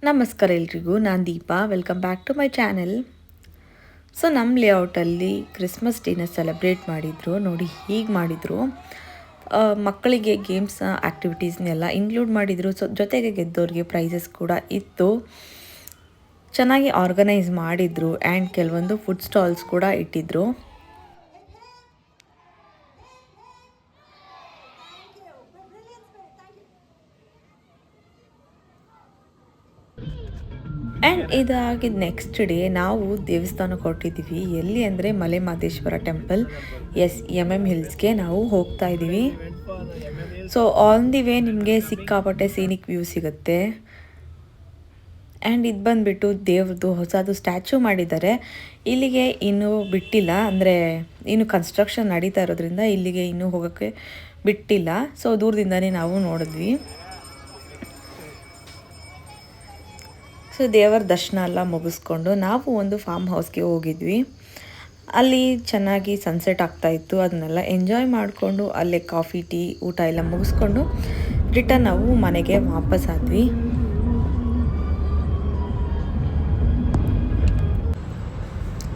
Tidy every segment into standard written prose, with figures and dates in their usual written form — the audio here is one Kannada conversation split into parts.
ನಮಸ್ಕಾರ ಎಲ್ರಿಗೂ, ನಾನು Deepa. Welcome back to my channel. So ನಮ್ಮ ಲೇಔಟಲ್ಲಿ ಕ್ರಿಸ್ಮಸ್ ಡೇನ ಸೆಲೆಬ್ರೇಟ್ ಮಾಡಿದರು. ನೋಡಿ ಹೀಗೆ ಮಾಡಿದರು. ಮಕ್ಕಳಿಗೆ ಗೇಮ್ಸ್ ಆ್ಯಕ್ಟಿವಿಟೀಸ್ನೆಲ್ಲ ಇನ್ಕ್ಲೂಡ್ ಮಾಡಿದರು. ಸೊ ಜೊತೆಗೆ ಗೆದ್ದವ್ರಿಗೆ ಪ್ರೈಸಸ್ ಕೂಡ ಇತ್ತು. ಚೆನ್ನಾಗಿ ಆರ್ಗನೈಸ್ ಮಾಡಿದರು ಆ್ಯಂಡ್ ಕೆಲವೊಂದು ಫುಡ್ ಸ್ಟಾಲ್ಸ್ ಕೂಡ ಇಟ್ಟಿದ್ರು. ಆ್ಯಂಡ್ ಇದಾಗಿದ್ದು ನೆಕ್ಸ್ಟ್ ಡೇ ನಾವು ದೇವಸ್ಥಾನಕ್ಕೆ ಹೊರಟಿದ್ದೀವಿ. ಎಲ್ಲಿ ಅಂದರೆ ಮಲೆ ಮಹದೇಶ್ವರ ಟೆಂಪಲ್, MM ಹಿಲ್ಸ್ಗೆ ನಾವು ಹೋಗ್ತಾ ಇದ್ದೀವಿ. ಸೊ ಆನ್ ದಿ ವೇ ನಿಮಗೆ ಸಿಕ್ಕಾಪಟ್ಟೆ ಸೀನಿಕ್ ವ್ಯೂ ಸಿಗುತ್ತೆ. ಆ್ಯಂಡ್ ಇದು ಬಂದುಬಿಟ್ಟು ದೇವ್ರದ್ದು ಹೊಸದು ಸ್ಟ್ಯಾಚು ಮಾಡಿದ್ದಾರೆ. ಇಲ್ಲಿಗೆ ಇನ್ನೂ ಬಿಟ್ಟಿಲ್ಲ, ಅಂದರೆ ಇನ್ನು ಕನ್ಸ್ಟ್ರಕ್ಷನ್ ನಡೀತಾ ಇರೋದ್ರಿಂದ ಇಲ್ಲಿಗೆ ಇನ್ನೂ ಹೋಗೋಕ್ಕೆ ಬಿಟ್ಟಿಲ್ಲ. ಸೊ ದೂರದಿಂದನೇ ನಾವು ನೋಡಿದ್ವಿ. ಸೊ ದೇವರ ದರ್ಶನ ಎಲ್ಲ ಮುಗಿಸ್ಕೊಂಡು ನಾವು ಒಂದು ಫಾರ್ಮ್ ಹೌಸ್ಗೆ ಹೋಗಿದ್ವಿ. ಅಲ್ಲಿ ಚೆನ್ನಾಗಿ ಸನ್ಸೆಟ್ ಆಗ್ತಾಯಿತ್ತು. ಅದನ್ನೆಲ್ಲ ಎಂಜಾಯ್ ಮಾಡಿಕೊಂಡು ಅಲ್ಲೇ ಕಾಫಿ, ಟೀ, ಊಟ ಎಲ್ಲ ಮುಗಿಸ್ಕೊಂಡು ರಿಟರ್ನ್ ನಾವು ಮನೆಗೆ ವಾಪಸ್ ಆದ್ವಿ.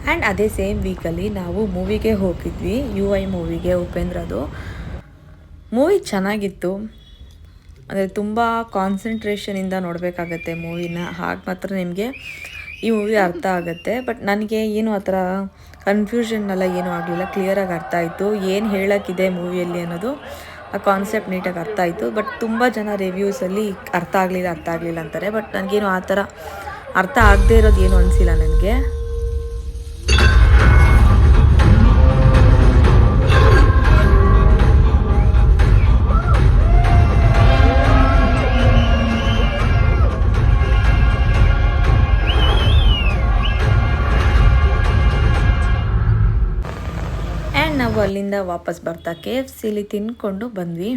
ಆ್ಯಂಡ್ ಅದೇ ಸೇಮ್ ವೀಕಲ್ಲಿ ನಾವು ಮೂವಿಗೆ ಹೋಗಿದ್ವಿ, UI ಮೂವಿಗೆ, ಉಪೇಂದ್ರದು. ಮೂವಿ ಚೆನ್ನಾಗಿತ್ತು. ಅಂದರೆ ತುಂಬ ಕಾನ್ಸಂಟ್ರೇಷನಿಂದ ನೋಡಬೇಕಾಗತ್ತೆ ಮೂವಿನ, ಹಾಗೆ ಮಾತ್ರ ನಿಮಗೆ ಈ ಮೂವಿ ಅರ್ಥ ಆಗುತ್ತೆ. ಬಟ್ ನನಗೆ ಏನು ಆ ಥರ ಕನ್ಫ್ಯೂಷನ್ನೆಲ್ಲ ಏನೂ ಆಗಲಿಲ್ಲ, ಕ್ಲಿಯರಾಗಿ ಅರ್ಥ ಆಯಿತು ಏನು ಹೇಳೋಕ್ಕಿದೆ ಮೂವಿಯಲ್ಲಿ ಅನ್ನೋದು. ಆ ಕಾನ್ಸೆಪ್ಟ್ ನೀಟಾಗಿ ಅರ್ಥ ಆಯಿತು. ಬಟ್ ತುಂಬ ಜನ ರಿವ್ಯೂಸಲ್ಲಿ ಅರ್ಥ ಆಗಲಿಲ್ಲ ಅಂತಾರೆ. ಬಟ್ ನನಗೇನು ಆ ಥರ ಅರ್ಥ ಆಗದೇ ಇರೋದು ಏನು ಅನಿಸಿಲ್ಲ ನನಗೆ. ನಾವು ಅಲ್ಲಿಂದ ವಾಪಸ್ ಬರ್ತಾ KFCಲಿ ತಿನ್ಕೊಂಡು ಬಂದ್ವಿ.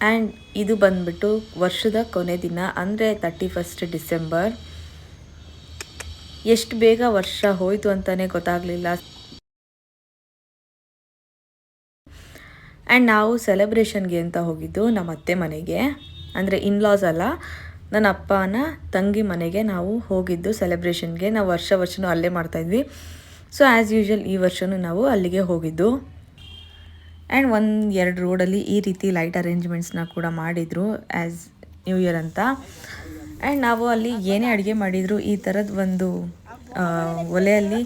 ಆ್ಯಂಡ್ ಇದು ಬಂದ್ಬಿಟ್ಟು ವರ್ಷದ ಕೊನೆ ದಿನ, ಅಂದರೆ 31 ಡಿಸೆಂಬರ್. ಎಷ್ಟು ಬೇಗ ವರ್ಷ ಹೋಯಿತು ಅಂತಲೇ ಗೊತ್ತಾಗಲಿಲ್ಲ. ಆ್ಯಂಡ್ ನಾವು ಸೆಲೆಬ್ರೇಷನ್ಗೆ ಅಂತ ಹೋಗಿದ್ದು ನಮ್ಮ ಅತ್ತೆ ಮನೆಗೆ, ಅಂದರೆ ಇನ್ಲಾಸ್ ಅಲ್ಲ, ನನ್ನ ಅಪ್ಪನ ತಂಗಿ ಮನೆಗೆ ನಾವು ಹೋಗಿದ್ದು ಸೆಲೆಬ್ರೇಷನ್ಗೆ. ನಾವು ವರ್ಷನೂ ಅಲ್ಲೇ ಮಾಡ್ತಾಯಿದ್ವಿ. ಸೊ ಆ್ಯಸ್ ಯೂಶ್ವಲ್ ಈ ವರ್ಷವೂ ನಾವು ಅಲ್ಲಿಗೆ ಹೋಗಿದ್ದು. ಆ್ಯಂಡ್ 1-2 ರೋಡಲ್ಲಿ ಈ ರೀತಿ ಲೈಟ್ ಅರೇಂಜ್ಮೆಂಟ್ಸ್ನ ಕೂಡ ಮಾಡಿದರು ಆ್ಯಸ್ ನ್ಯೂ ಇಯರ್ ಅಂತ. ಆ್ಯಂಡ್ ನಾವು ಅಲ್ಲಿ ಏನೇ ಅಡುಗೆ ಮಾಡಿದರೂ ಈ ಥರದ್ದು ಒಂದು ಒಲೆಯಲ್ಲಿ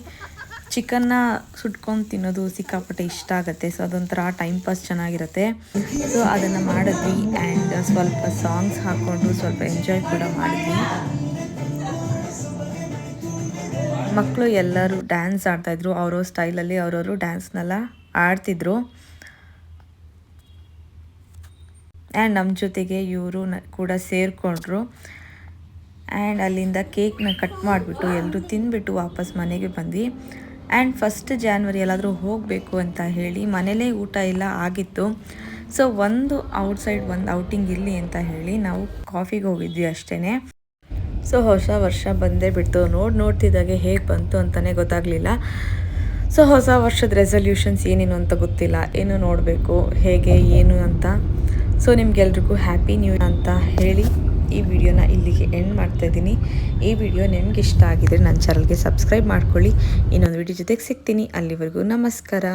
ಚಿಕನ್ನ ಸುಟ್ಕೊಂಡು ತಿನ್ನೋದು ಸಿಕ್ಕಾಪಟ್ಟೆ ಇಷ್ಟ ಆಗುತ್ತೆ. ಸೊ ಅದೊಂಥರ ಟೈಮ್ ಪಾಸ್ ಚೆನ್ನಾಗಿರುತ್ತೆ. ಸೊ ಅದನ್ನು ಮಾಡಿದ್ವಿ. ಆ್ಯಂಡ್ ಸ್ವಲ್ಪ ಸಾಂಗ್ಸ್ ಹಾಕ್ಕೊಂಡು ಸ್ವಲ್ಪ ಎಂಜಾಯ್ ಕೂಡ ಮಾಡಿದ್ವಿ. ಮಕ್ಕಳು ಎಲ್ಲರೂ ಡ್ಯಾನ್ಸ್ ಆಡ್ತಾಯಿದ್ರು. ಅವ್ರವ್ರ ಸ್ಟೈಲಲ್ಲಿ ಅವರವರು ಡ್ಯಾನ್ಸ್ನೆಲ್ಲ ಆಡ್ತಿದ್ರು. ಆ್ಯಂಡ್ ನಮ್ಮ ಜೊತೆಗೆ ಇವರು ಕೂಡ ಸೇರಿಕೊಂಡ್ರು. ಆ್ಯಂಡ್ ಅಲ್ಲಿಂದ ಕೇಕ್ನ ಕಟ್ ಮಾಡಿಬಿಟ್ಟು ಎಲ್ಲರೂ ತಿಂದುಬಿಟ್ಟು ವಾಪಸ್ ಮನೆಗೆ ಬಂದ್ವಿ. ಆ್ಯಂಡ್ 1 ಜಾನ್ವರಿ ಎಲ್ಲಾದರೂ ಹೋಗಬೇಕು ಅಂತ ಹೇಳಿ ಮನೇಲೇ ಊಟ ಎಲ್ಲ ಆಗಿತ್ತು. ಸೊ ಒಂದು ಔಟ್ಸೈಡ್ ಒಂದು ಔಟಿಂಗ್ ಇರಲಿ ಅಂತ ಹೇಳಿ ನಾವು ಕಾಫಿಗೆ ಹೋಗಿದ್ವಿ ಅಷ್ಟೇ. ಸೊ ಹೊಸ ವರ್ಷ ಬಂದೇ ಬಿಡ್ತು. ನೋಡ್ತಿದ್ದಾಗೆ ಹೇಗೆ ಬಂತು ಅಂತಲೇ ಗೊತ್ತಾಗಲಿಲ್ಲ. ಸೊ ಹೊಸ ವರ್ಷದ ರೆಸಲ್ಯೂಷನ್ಸ್ ಏನೇನು ಅಂತ ಗೊತ್ತಿಲ್ಲ, ಏನು ನೋಡಬೇಕು ಹೇಗೆ ಏನು ಅಂತ. ಸೊ ನಿಮ್ಗೆಲ್ರಿಗೂ ಹ್ಯಾಪಿ ನ್ಯೂ ಇಯರ್ ಅಂತ ಹೇಳಿ ಈ ವಿಡಿಯೋನ ಇಲ್ಲಿಗೆ ಎಂಡ್ ಮಾಡ್ತಾಯಿದ್ದೀನಿ. ಈ ವಿಡಿಯೋ ನಿಮ್ಗೆ ಇಷ್ಟ ಆಗಿದ್ರೆ ನನ್ನ ಚಾನಲ್ಗೆ ಸಬ್ಸ್ಕ್ರೈಬ್ ಮಾಡ್ಕೊಳ್ಳಿ. ಇನ್ನೊಂದು ವಿಡಿಯೋ ಜೊತೆಗೆ ಸಿಗ್ತೀನಿ. ಅಲ್ಲಿವರೆಗೂ ನಮಸ್ಕಾರ.